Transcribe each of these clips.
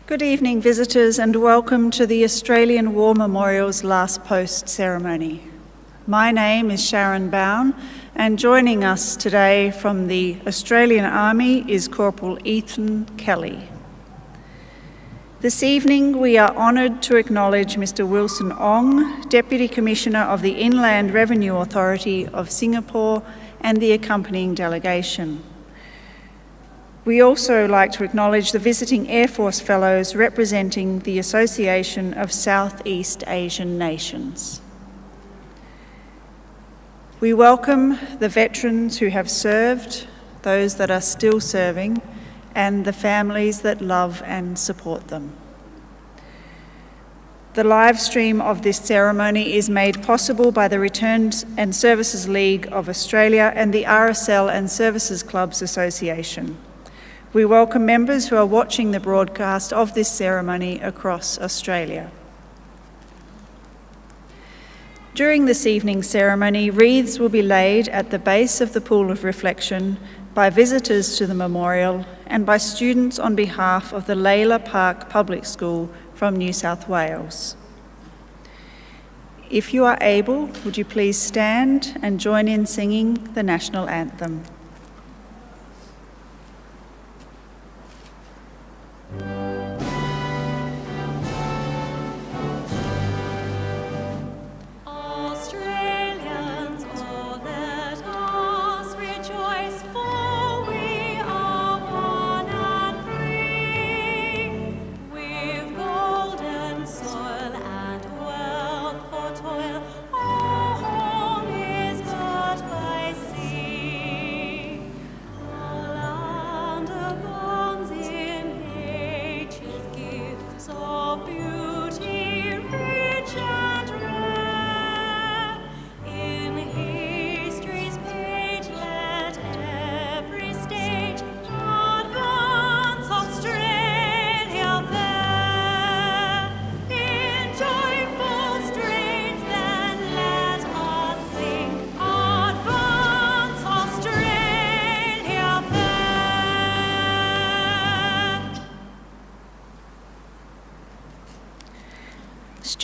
Good evening, visitors, and welcome to the Australian War Memorial's Last Post ceremony. My name is Sharon Bown, and joining us today from the Australian Army is Corporal Ethan Kelly. This evening, we are honoured to acknowledge Mr. Wilson Ong, Deputy Commissioner of the Inland Revenue Authority of Singapore, and the accompanying delegation. We also like to acknowledge the visiting Air Force Fellows representing the Association of Southeast Asian Nations. We welcome the veterans who have served, those that are still serving, and the families that love and support them. The live stream of this ceremony is made possible by the Returns and Services League of Australia and the RSL and Services Clubs Association. We welcome members who are watching the broadcast of this ceremony across Australia. During this evening's ceremony, wreaths will be laid at the base of the pool of reflection by visitors to the memorial and by students on behalf of the Layla Park Public School from New South Wales. If you are able, would you please stand and join in singing the national anthem?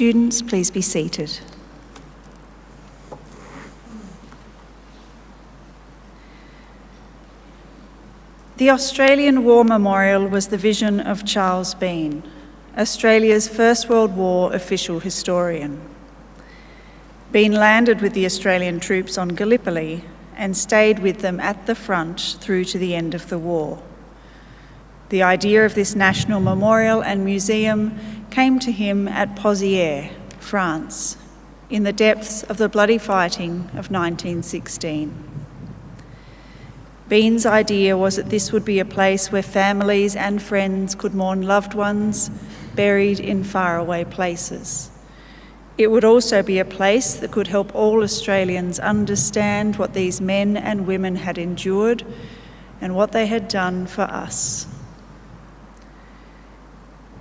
Students, please be seated. The Australian War Memorial was the vision of Charles Bean, Australia's First World War official historian. Bean landed with the Australian troops on Gallipoli and stayed with them at the front through to the end of the war. The idea of this national memorial and museum came to him at Pozières, France, in the depths of the bloody fighting of 1916. Bean's idea was that this would be a place where families and friends could mourn loved ones buried in faraway places. It would also be a place that could help all Australians understand what these men and women had endured and what they had done for us.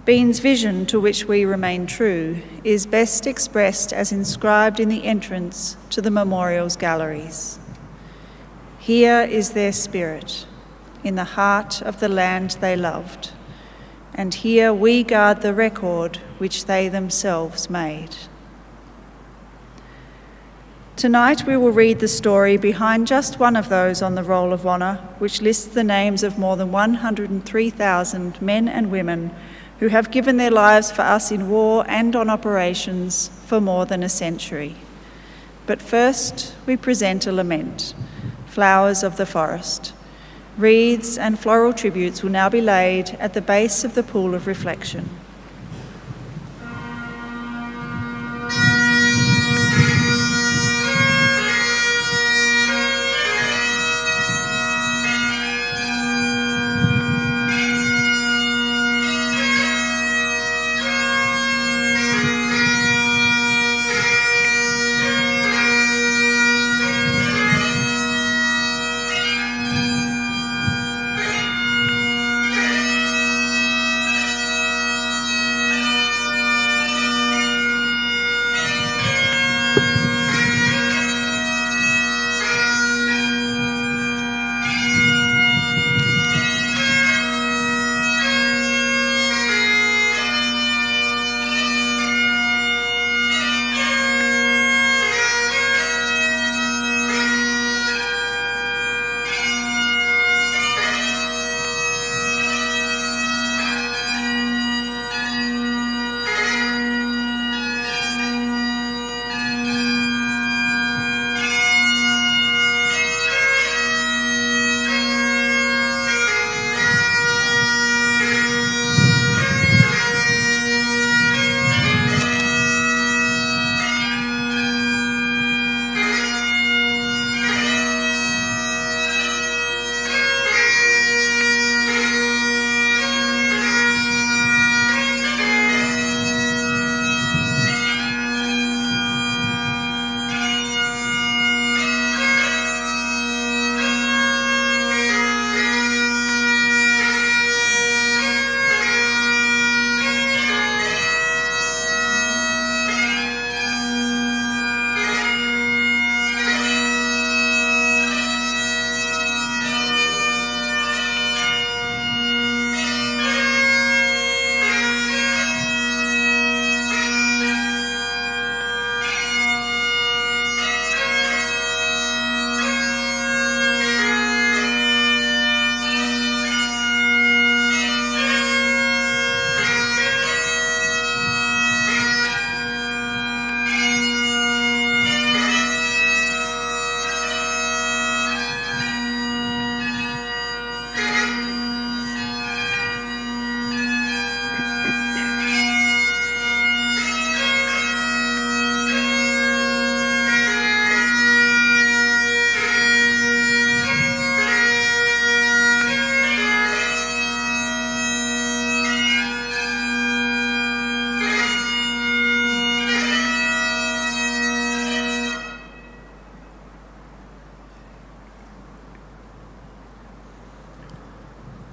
Bean's vision, to which we remain true, is best expressed as inscribed in the entrance to the memorial's galleries. Here is their spirit, in the heart of the land they loved, and here we guard the record which they themselves made. Tonight we will read the story behind just one of those on the Roll of Honour, which lists the names of more than 103,000 men and women who have given their lives for us in war and on operations for more than a century. But first, we present a lament, Flowers of the Forest. Wreaths and floral tributes will now be laid at the base of the pool of reflection.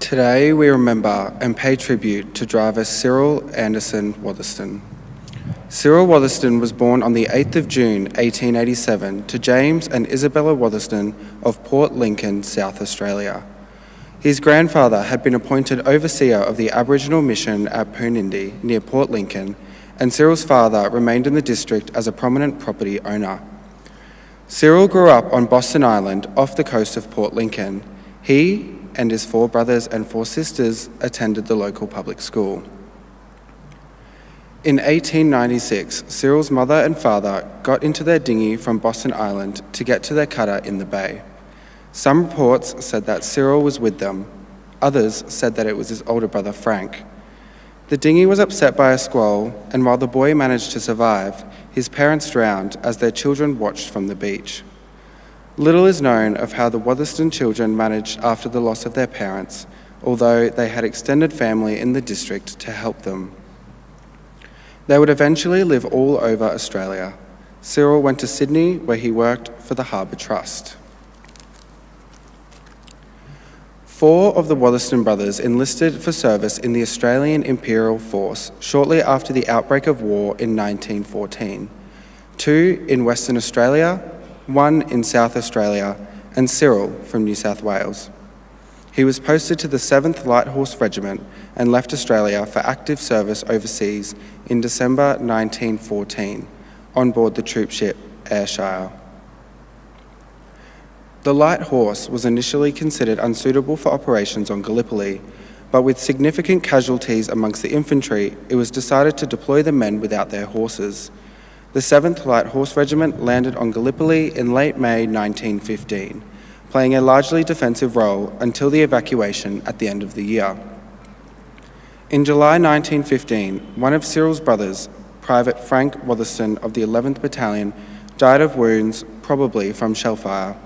Today we remember and pay tribute to driver Cyril Anderson Watherston. Cyril Watherston was born on the 8th of June 1887 to James and Isabella Watherston of Port Lincoln, South Australia. His grandfather had been appointed overseer of the Aboriginal mission at Poonindi near Port Lincoln, and Cyril's father remained in the district as a prominent property owner. Cyril grew up on Boston Island off the coast of Port Lincoln. He and his 4 brothers and 4 sisters attended the local public school. In 1896, Cyril's mother and father got into their dinghy from Boston Island to get to their cutter in the bay. Some reports said that Cyril was with them. Others said that it was his older brother Frank. The dinghy was upset by a squall, and while the boy managed to survive, his parents drowned as their children watched from the beach. Little is known of how the Watherston children managed after the loss of their parents, although they had extended family in the district to help them. They would eventually live all over Australia. Cyril went to Sydney, where he worked for the Harbour Trust. 4 of the Watherston brothers enlisted for service in the Australian Imperial Force shortly after the outbreak of war in 1914. 2 in Western Australia, 1 in South Australia, and Cyril from New South Wales. He was posted to the 7th Light Horse Regiment and left Australia for active service overseas in December 1914 on board the troopship Ayrshire. The Light Horse was initially considered unsuitable for operations on Gallipoli, but with significant casualties amongst the infantry, it was decided to deploy the men without their horses. The 7th Light Horse Regiment landed on Gallipoli in late May 1915, playing a largely defensive role until the evacuation at the end of the year. In July 1915, one of Cyril's brothers, Private Frank Watherston of the 11th Battalion, died of wounds, probably from shellfire.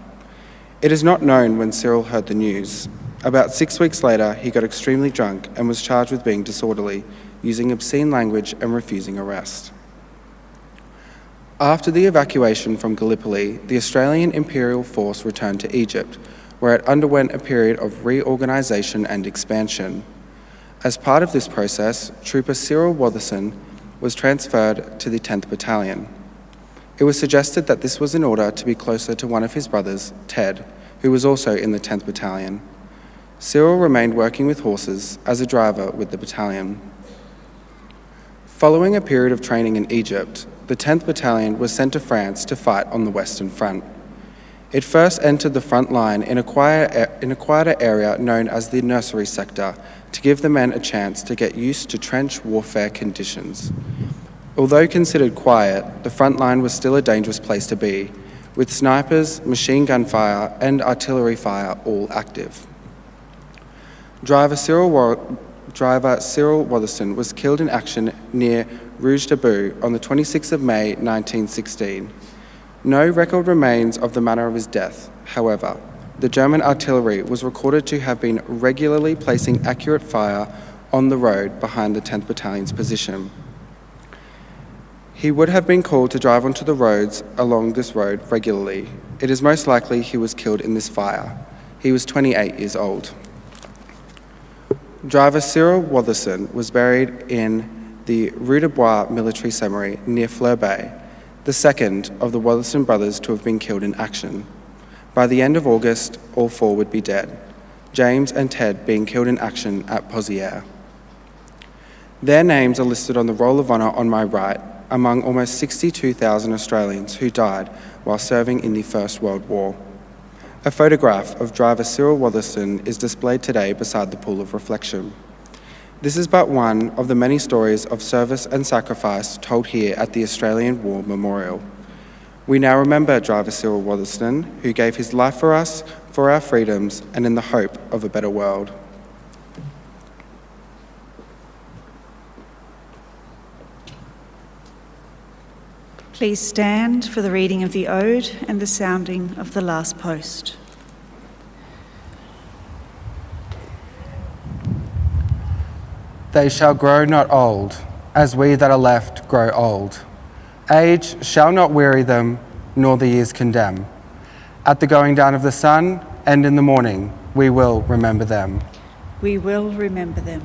It is not known when Cyril heard the news. About 6 weeks later, he got extremely drunk and was charged with being disorderly, using obscene language and refusing arrest. After the evacuation from Gallipoli, the Australian Imperial Force returned to Egypt, where it underwent a period of reorganisation and expansion. As part of this process, Trooper Cyril Watherston was transferred to the 10th Battalion. It was suggested that this was in order to be closer to one of his brothers, Ted, who was also in the 10th Battalion. Cyril remained working with horses as a driver with the battalion. Following a period of training in Egypt, the 10th Battalion was sent to France to fight on the Western Front. It first entered the front line in a quieter area known as the nursery sector to give the men a chance to get used to trench warfare conditions. Although considered quiet, the front line was still a dangerous place to be, with snipers, machine gun fire and artillery fire all active. Driver Cyril Watherston was killed in action near Rouge de Bou on the 26th of May 1916. No record remains of the manner of his death. However, the German artillery was recorded to have been regularly placing accurate fire on the road behind the 10th Battalion's position. He would have been called to drive onto the roads along this road regularly. It is most likely he was killed in this fire. He was 28 years old. Driver Cyril Watherston was buried in the Rue de Bois military cemetery near Fleur Bay, the second of the Watherston brothers to have been killed in action. By the end of August, all 4 would be dead, James and Ted being killed in action at Pozières. Their names are listed on the Roll of Honour on my right, among almost 62,000 Australians who died while serving in the First World War. A photograph of driver Cyril Watherston is displayed today beside the pool of reflection. This is but one of the many stories of service and sacrifice told here at the Australian War Memorial. We now remember driver Cyril Watherston, who gave his life for us, for our freedoms, and in the hope of a better world. Please stand for the reading of the Ode and the sounding of the last post. They shall grow not old, as we that are left grow old. Age shall not weary them, nor the years condemn. At the going down of the sun, and in the morning, we will remember them. We will remember them.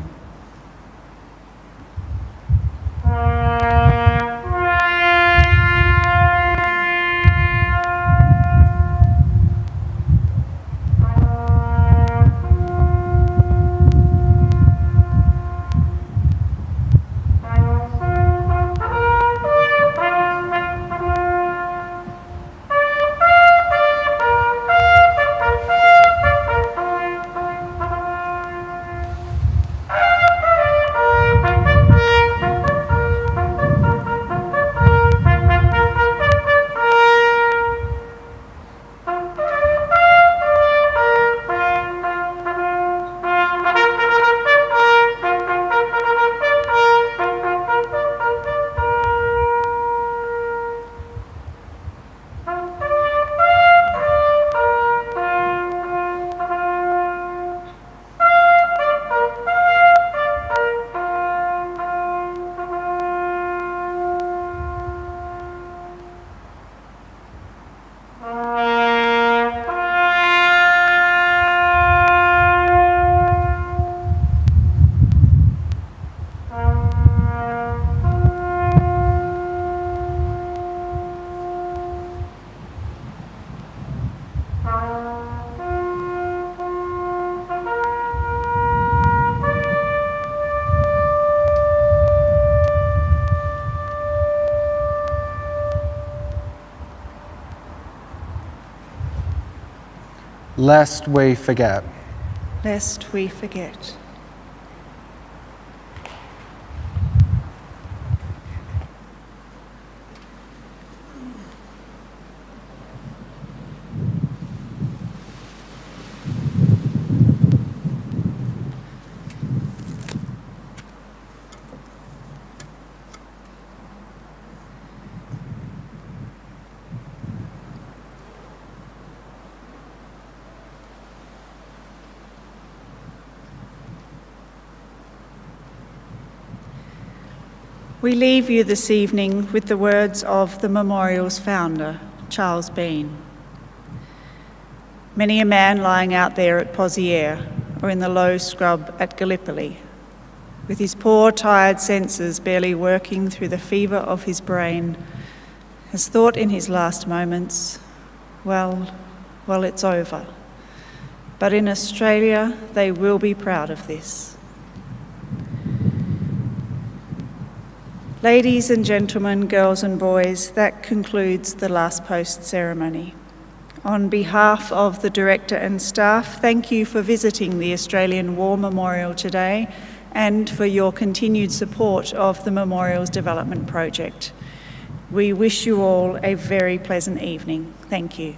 Lest we forget. Lest we forget. We leave you this evening with the words of the memorial's founder, Charles Bean. Many a man lying out there at Pozières or in the low scrub at Gallipoli, with his poor, tired senses barely working through the fever of his brain, has thought in his last moments, well, it's over. But in Australia, they will be proud of this. Ladies and gentlemen, girls and boys, that concludes the last post ceremony. On behalf of the Director and staff, thank you for visiting the Australian War Memorial today and for your continued support of the Memorials Development Project. We wish you all a very pleasant evening. Thank you.